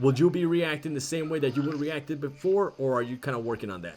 Would you be reacting the same way that you would reacted before, or are you kind of working on that?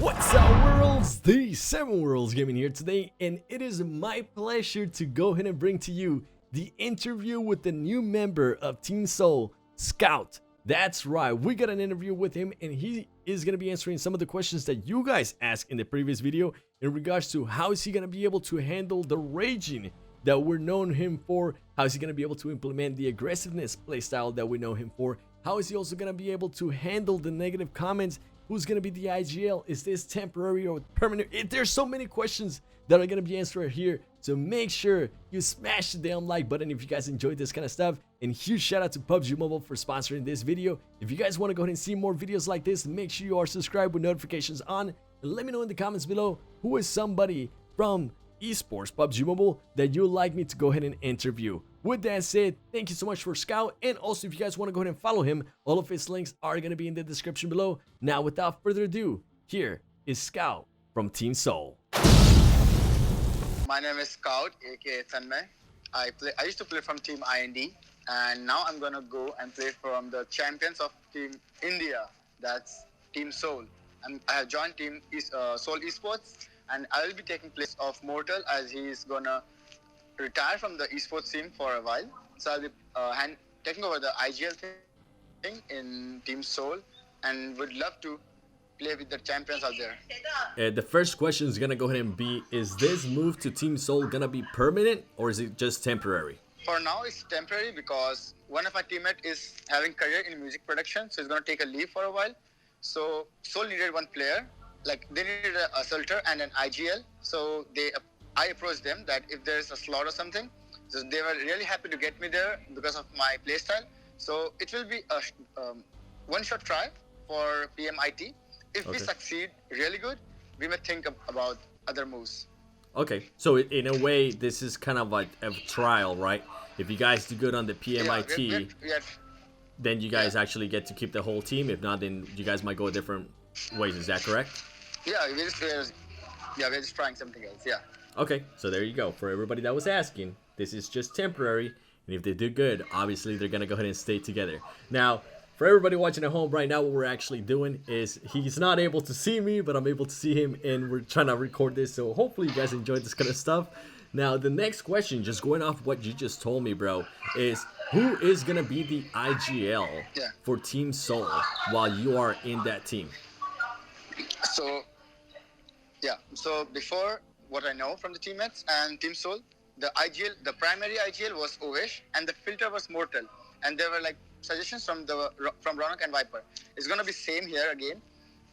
What's up, worlds? The 7 Worlds Gaming here today, and it is my pleasure to go ahead and bring to you the interview with the new member of Team SouL, Scout. That's right, we got an interview with him, and he is going to be answering some of the questions that you guys asked in the previous video in regards to how is he going to be able to handle the raging that we're known him for, how is he going to be able to implement the aggressiveness playstyle that we know him for, how is he also going to be able to handle the negative comments, who's going to be the IGL, is this temporary or permanent? There's so many questions that are going to be answered here, so make sure you smash the damn like button if you guys enjoyed this kind of stuff, and huge shout out to PUBG Mobile for sponsoring this video. If you guys want to go ahead and see more videos like this, make sure you are subscribed with notifications on, and let me know in the comments below who is somebody from esports PUBG Mobile that you'd like me to go ahead and interview. With that said, thank you so much for Scout, and also if you guys want to go ahead and follow him, all of his links are going to be in the description below. Now without further ado, here is Scout from Team SouL. My name is Scout, aka Tanmay. I used to play from Team IND, and now I'm gonna go and play from the champions of Team India. That's Team SouL. I have joined Team SouL Esports, and I will be taking place of Mortal as he's gonna retire from the esports team for a while. So I'll be taking over the IGL thing in Team SouL, and would love to play with the champions out there. The first question is gonna go ahead and be: is this move to Team SouL gonna be permanent, or is it just temporary? For now, it's temporary because one of my teammates is having career in music production, so he's gonna take a leave for a while. So SouL needed one player, like they needed a Sulter and an IGL. So I approached them that if there's a slot or something, so they were really happy to get me there because of my playstyle. So it will be a one-shot try for PMIT. If we succeed really good, we may think about other moves. Okay, so in a way, this is kind of like a trial, right? If you guys do good on the PMIT, then you guys actually get to keep the whole team. If not, then you guys might go different ways. Is that correct? Yeah, we're just trying something else. Yeah. Okay, so there you go. For everybody that was asking, this is just temporary, and if they do good, obviously they're gonna go ahead and stay together. Now, for everybody watching at home right now, what we're actually doing is he's not able to see me, but I'm able to see him, and we're trying to record this, so hopefully you guys enjoyed this kind of stuff. Now, the next question, just going off what you just told me, bro, is who is gonna be the IGL for Team SouL while you are in that team? So before what I know from the teammates and Team SouL, the primary IGL was Ovesh, and the filter was Mortal, and there were like suggestions from Ronak and Viper. It's gonna be same here again.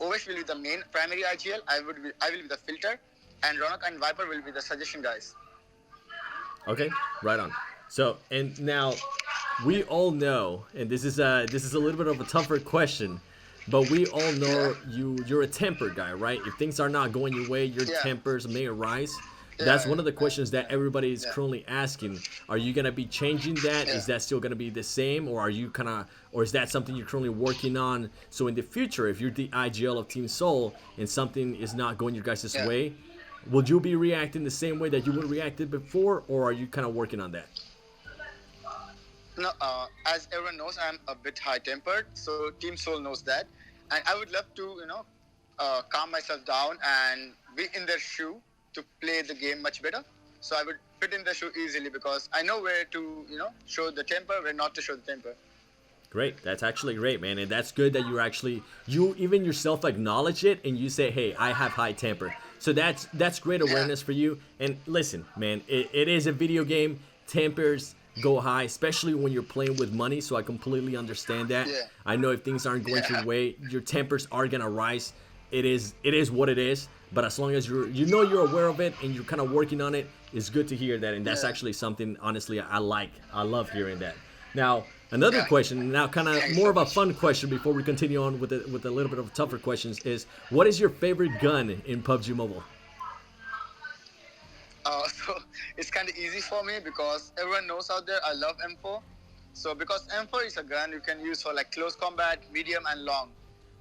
Ovesh will be the main primary IGL. I will be the filter, and Ronak and Viper will be the suggestion guys. Okay, right on. So, and now we all know, and this is a little bit of a tougher question, but we all know you're a temper guy, right? If things are not going your way, your tempers may arise. That's one of the questions that everybody is currently asking. Are you gonna be changing that? Is that still gonna be the same, or are you or is that something you're currently working on? So in the future, if you're the IGL of Team SouL and something is not going your guys' way, would you be reacting the same way that you would reacted before, or are you kind of working on that? No, as everyone knows, I'm a bit high-tempered, so Team SouL knows that, and I would love to, calm myself down and be in their shoe to play the game much better. So I would fit in the shoe easily because I know where to, show the temper, where not to show the temper. Great. That's actually great, man. And that's good that you even yourself acknowledge it and you say, hey, I have high temper. So that's great awareness for you. And listen, man, it is a video game. Tempers go high, especially when you're playing with money. So I completely understand that. I know if things aren't going your way, your tempers are going to rise. It is what it is. But as long as you're aware of it and you're kind of working on it, it's good to hear that. And that's actually something, honestly, I like. I love hearing that. Now, another question, now kind of more of a fun question before we continue on with a little bit of tougher questions is, what is your favorite gun in PUBG Mobile? So it's kind of easy for me because everyone knows out there I love M4. So because M4 is a gun you can use for like close combat, medium and long.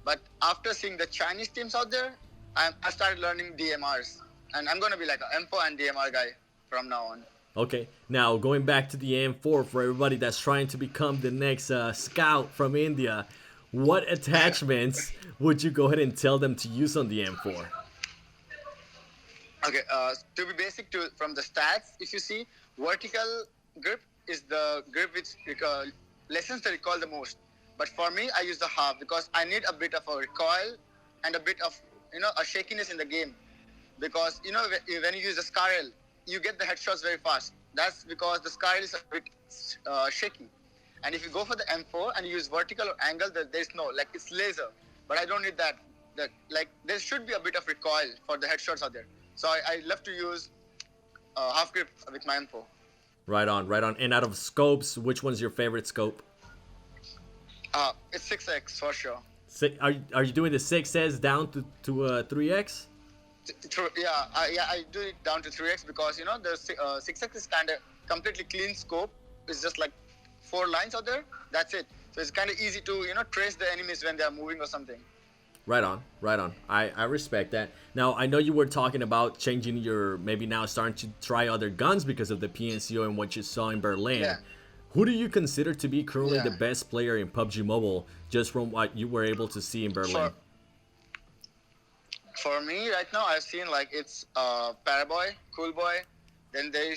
But after seeing the Chinese teams out there, I started learning DMRs, and I'm going to be like an M4 and DMR guy from now on. Okay, now going back to the M4 for everybody that's trying to become the next scout from India, what attachments would you go ahead and tell them to use on the M4? Okay, to be basic from the stats, if you see, vertical grip is the grip which lessens the recoil the most. But for me, I use the half because I need a bit of a recoil and a bit of a shakiness in the game. Because when you use the SCARL, you get the headshots very fast. That's because the SCARL is a bit shaky. And if you go for the M4 and you use vertical or angle, there's no, like, it's laser. But I don't need that. There should be a bit of recoil for the headshots out there. So I love to use half grip with my M4. Right on, right on. And out of scopes, which one's your favorite scope? It's 6x for sure. Are you doing the 6S down to 3x? Yeah, I do it down to 3x because the 6x is kind of completely clean scope. It's just like 4 lines out there. That's it. So it's kind of easy to trace the enemies when they are moving or something. Right on, right on. I respect that. Now, I know you were talking about changing maybe now starting to try other guns because of the PNCO and what you saw in Berlin. Yeah. Who do you consider to be currently the best player in PUBG Mobile, just from what you were able to see in Berlin? For me, right now, I've seen like it's Paraboy, Cool Boy. Then there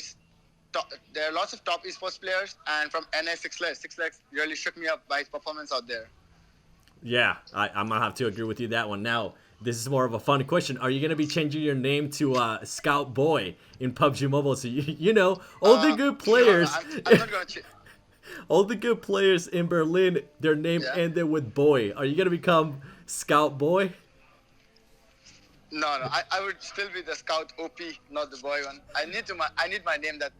are lots of top esports players, and from NA 6lex really shook me up by his performance out there. Yeah, I'm gonna have to agree with you that one. Now, this is more of a fun question. Are you gonna be changing your name to Scout Boy in PUBG Mobile? So all the good players. No, I'm not gonna change. All the good players in Berlin, their name ended with Boy. Are you gonna become Scout Boy? No, I would still be the Scout OP, not the Boy one. I need my name that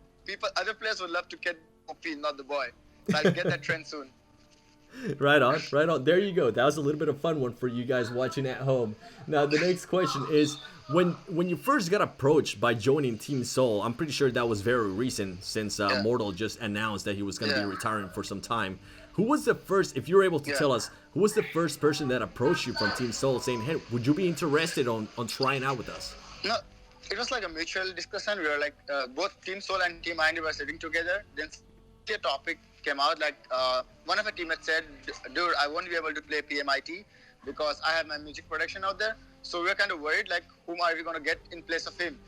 other players would love to get OP, not the Boy. So I'll get that trend soon. Right on, right on. There you go. That was a little bit of fun one for you guys watching at home. Now, the next question is, when you first got approached by joining Team SouL, I'm pretty sure that was very recent since Mortal just announced that he was going to be retiring for some time. Who was the first, if you're able to tell us, who was the first person that approached you from Team SouL saying, hey, would you be interested on trying out with us? No, it was like a mutual discussion. We were like, both Team SouL and Team IND were sitting together. Then a topic came out, like one of our teammates said, dude, I won't be able to play PMIT because I have my music production out there. So we were kind of worried, like, whom are we going to get in place of him?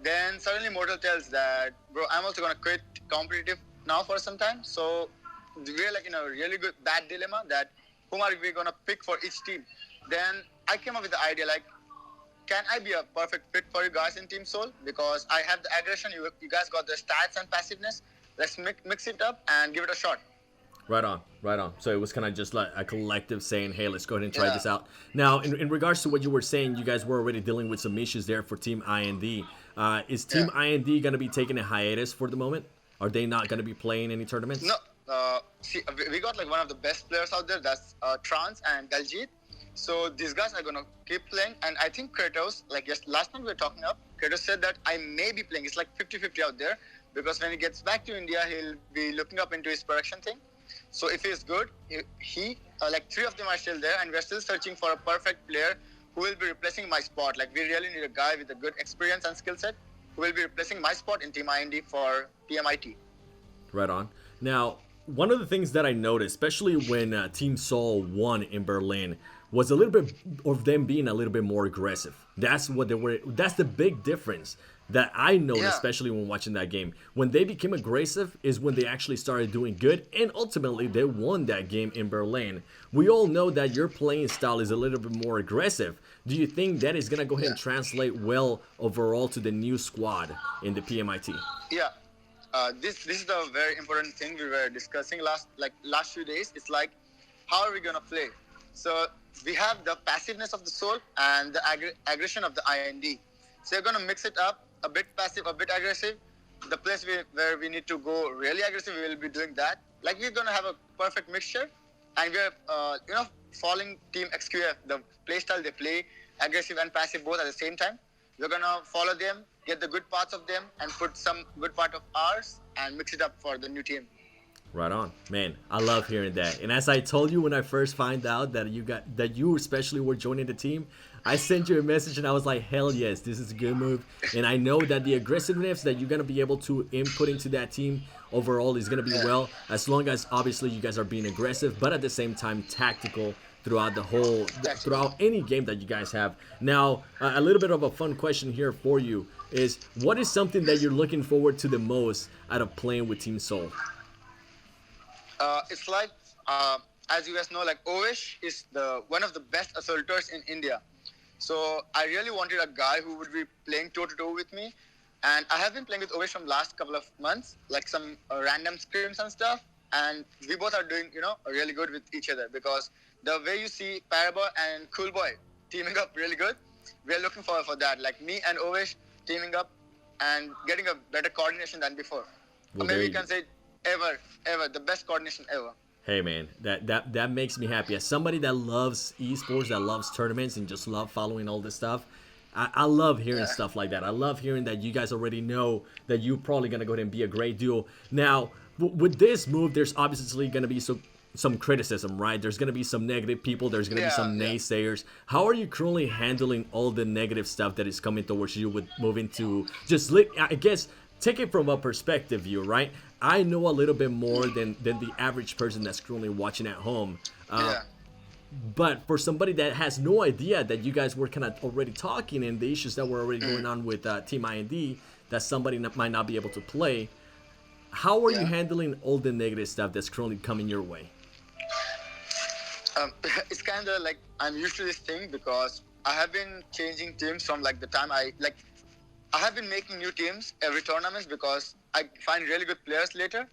Then suddenly Mortal tells that, bro, I'm also going to quit competitive now for some time. So we're like in a really bad dilemma that whom are we going to pick for each team? Then I came up with the idea, like, can I be a perfect fit for you guys in Team SouL? Because I have the aggression, you guys got the stats and passiveness. Let's mix it up and give it a shot. Right on, right on. So it was kind of just like a collective saying, hey, let's go ahead and try this out. Now, in regards to what you were saying, you guys were already dealing with some issues there for Team IND. Is Team IND going to be taking a hiatus for the moment? Are they not going to be playing any tournaments? No. See, we got like one of the best players out there. That's Trans and Daljit. So these guys are going to keep playing. And I think Kratos, like last time we were talking up, Kratos said that I may be playing. It's like 50-50 out there. Because when he gets back to India, he'll be looking up into his production thing. So if he's good, like 3 of them are still there, and we're still searching for a perfect player who will be replacing my spot. Like, we really need a guy with a good experience and skill set who will be replacing my spot in Team IND for PMIT. Right on. Now, one of the things that I noticed, especially when Team SouL won in Berlin, was a little bit of them being a little bit more aggressive. That's what they were. That's the big difference that I noticed, especially when watching that game. When they became aggressive is when they actually started doing good, and ultimately they won that game in Berlin. We all know that your playing style is a little bit more aggressive. Do you think that is going to go ahead and translate well overall to the new squad in the PMIT? Yeah. This is the very important thing we were discussing last few days. It's like, how are we going to play? So we have the passiveness of the SouL and the aggression of the IND. So you're going to mix it up, a bit passive, a bit aggressive. The place where we need to go really aggressive, we will be doing that. Like, we're going to have a perfect mixture. And we're, following Team XQF, the playstyle they play, aggressive and passive both at the same time. We're going to follow them, get the good parts of them, and put some good part of ours and mix it up for the new team. Right on, man. I love hearing that. And as I told you when I first find out that you especially were joining the team, I sent you a message and I was like, hell yes, this is a good move. And I know that the aggressiveness that you're gonna be able to input into that team overall is gonna be Yeah, well, as long as obviously you guys are being aggressive, but at the same time tactical throughout the whole tactical. throughout any game that you guys have. Now, a little bit of a fun question here for you is, what is something that you're looking forward to the most out of playing with Team Soul? It's like, as you guys know, like Ovesh is the one of the best assaulters in India. So I really wanted a guy who would be playing toe to toe with me, and I have been playing with Ovesh from last couple of months, like some random scrims and stuff. And we both are doing, really good with each other because the way you see Paraboy and Cool Boy teaming up really good, we are looking forward for that. Like me and Ovesh teaming up and getting a better coordination than before. Or Well, there maybe you you go. can say ever, the best coordination ever. Hey man, that makes me happy. As somebody that loves esports, that loves tournaments, and just love following all this stuff, I love hearing Yeah. stuff like that. I love hearing that you guys already know that you're probably gonna go ahead and be a great duo. Now, with this move, there's obviously gonna be some criticism, right? There's gonna be some negative people. There's gonna be some Yeah. naysayers. How are you currently handling all the negative stuff that is coming towards you with moving to just I guess take it from a perspective view, right? I know a little bit more than the average person that's currently watching at home. Yeah. But for somebody that has no idea that you guys were kind of already talking and the issues that were already going on with Team IND, that somebody might not be able to play, how are you Yeah. handling all the negative stuff that's currently coming your way? It's kind of like I'm used to this thing because I have been changing teams from like the time I have been making new teams every tournament because I find really good players later.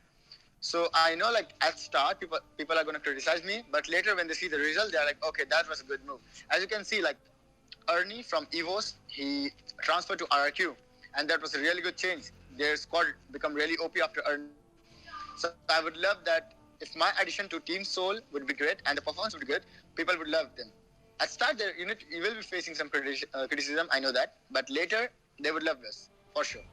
So I know like at start people are going to criticize me, but later when they see the result, they're like, okay, that was a good move. As you can see, like Ernie from Evos, he transferred to RRQ, and that was a really good change. Their squad become really OP after Ernie. So I would love that if my addition to Team Soul would be great and the performance would be good, people would love them. At start, you will be facing some criticism, I know that, but later they would love us for sure.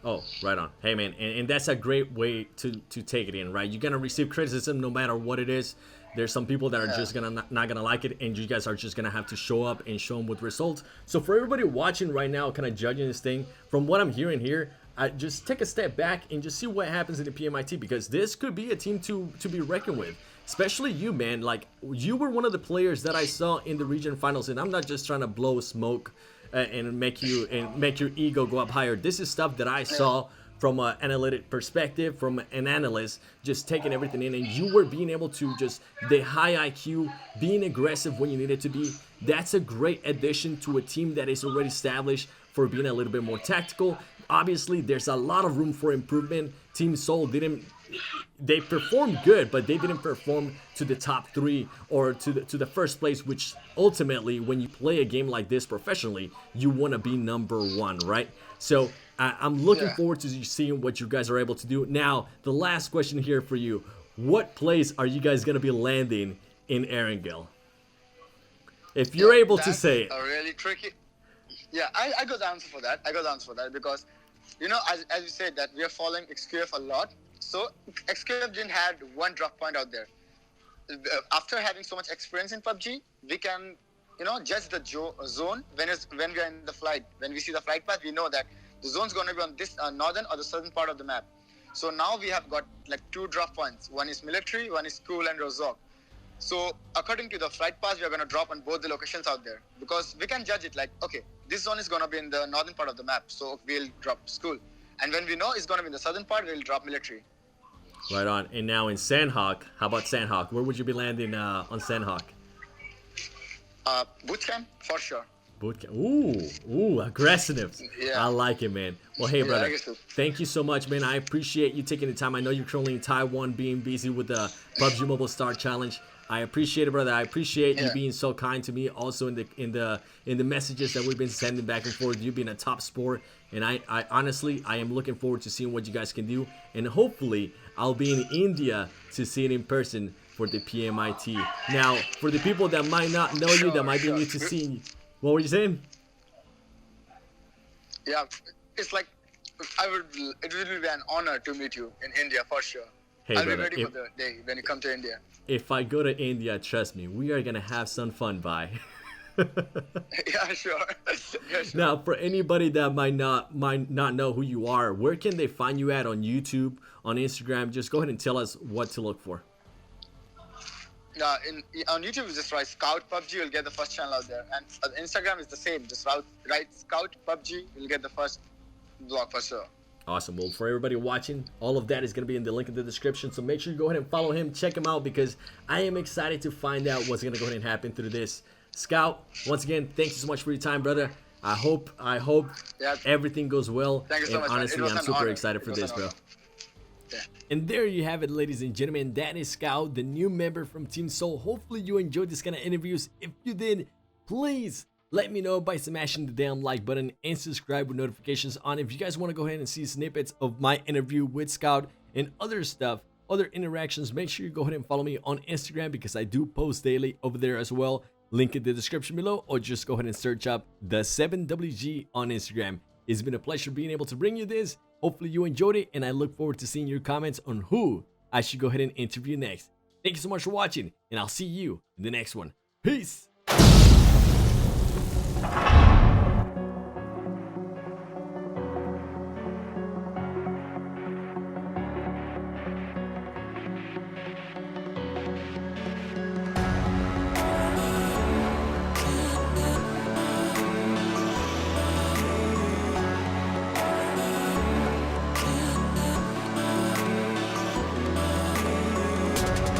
Oh, right on. Hey, man, and that's a great way to take it in, right? You're gonna receive criticism no matter what it is. There's some people that are just gonna not gonna like it, and you guys are just gonna have to show up and show them with results. So for everybody watching right now, kind of judging this thing, from what I'm hearing here, I just take a step back and just see what happens in the PMIT, because this could be a team to be reckoned with. Especially you, man. Like, you were one of the players that I saw in the region finals, and I'm not just trying to blow smoke and make your ego go up higher. This is stuff that I saw from an analytic perspective, from an analyst, just taking everything in, and you were being able to just the high IQ, being aggressive when you needed to be. That's a great addition to a team that is already established for being a little bit more tactical. Obviously, there's a lot of room for improvement. Team Soul they performed good, but they didn't perform to the top 3 or to the first place, which ultimately, when you play a game like this professionally, you want to be number 1, right? So I'm looking forward to seeing what you guys are able to do. Now, the last question here for you: what place are you guys going to be landing in Erangel? If you're able to That's say it. a really tricky. Yeah, I got the answer for that. I got the answer for that because, as you said, that we are following XQF a lot. So XQF didn't had one drop point out there. After having so much experience in PUBG, we can, judge the zone when we are in the flight. When we see the flight path, we know that the zone's going to be on this northern or the southern part of the map. So now we have got like 2 drop points. One is military, one is school and Rozok. So according to the flight path, we are going to drop on both the locations out there because we can judge it like, okay, this zone is going to be in the northern part of the map, so we'll drop school. And when we know it's going to be in the southern part, we'll drop military. Right on. And now in Sandhawk, how about Sandhawk? Where would you be landing on Sandhawk? Bootcamp, for sure. Bootcamp. Ooh, aggressive. Yeah. I like it, man. Well, hey, Yeah, brother, I guess so. thank you so much, man. I appreciate you taking the time. I know you're currently in Taiwan, being busy with the PUBG Mobile Star Challenge. I appreciate it, brother. I appreciate you being so kind to me. Also in the messages that we've been sending back and forth, you being a top sport. And I honestly, I am looking forward to seeing what you guys can do. And hopefully, I'll be in India to see it in person for the PMIT. Now, for the people that might not know you, that might be new to seeing you, what were you saying? Yeah, it's like it will be an honor to meet you in India for sure. Hey, I'll be brother, ready for the day when you come to India. if I go to India, trust me, we are gonna have some fun, bye. Yeah, sure. Yeah, sure. Now, for anybody that might not know who you are, where can they find you at on YouTube, on Instagram? Just go ahead and tell us what to look for. On YouTube, you just write Scout PUBG, you'll get the first channel out there. And Instagram is the same. Just write Scout PUBG, you'll get the first vlog for sure. Awesome. Well, for everybody watching, all of that is going to be in the link in the description. So make sure you go ahead and follow him, check him out, because I am excited to find out what's going to go ahead and happen through this. Scout, once again, thank you so much for your time, brother. I hope Yeah. everything goes well. Thank you so And much, man. honestly, It was I'm an super honor. excited It for was this, an bro. honor. Yeah. And there you have it, ladies and gentlemen. That is Scout, the new member from Team SouL. Hopefully you enjoyed this kind of interviews. If you did, please let me know by smashing the damn like button and subscribe with notifications on. If you guys want to go ahead and see snippets of my interview with Scout and other stuff, other interactions, make sure you go ahead and follow me on Instagram, because I do post daily over there as well. Link in the description below, or just go ahead and search up the 7WG on Instagram. It's been a pleasure being able to bring you this. Hopefully you enjoyed it, and I look forward to seeing your comments on who I should go ahead and interview next. Thank you so much for watching, and I'll see you in the next one. Peace!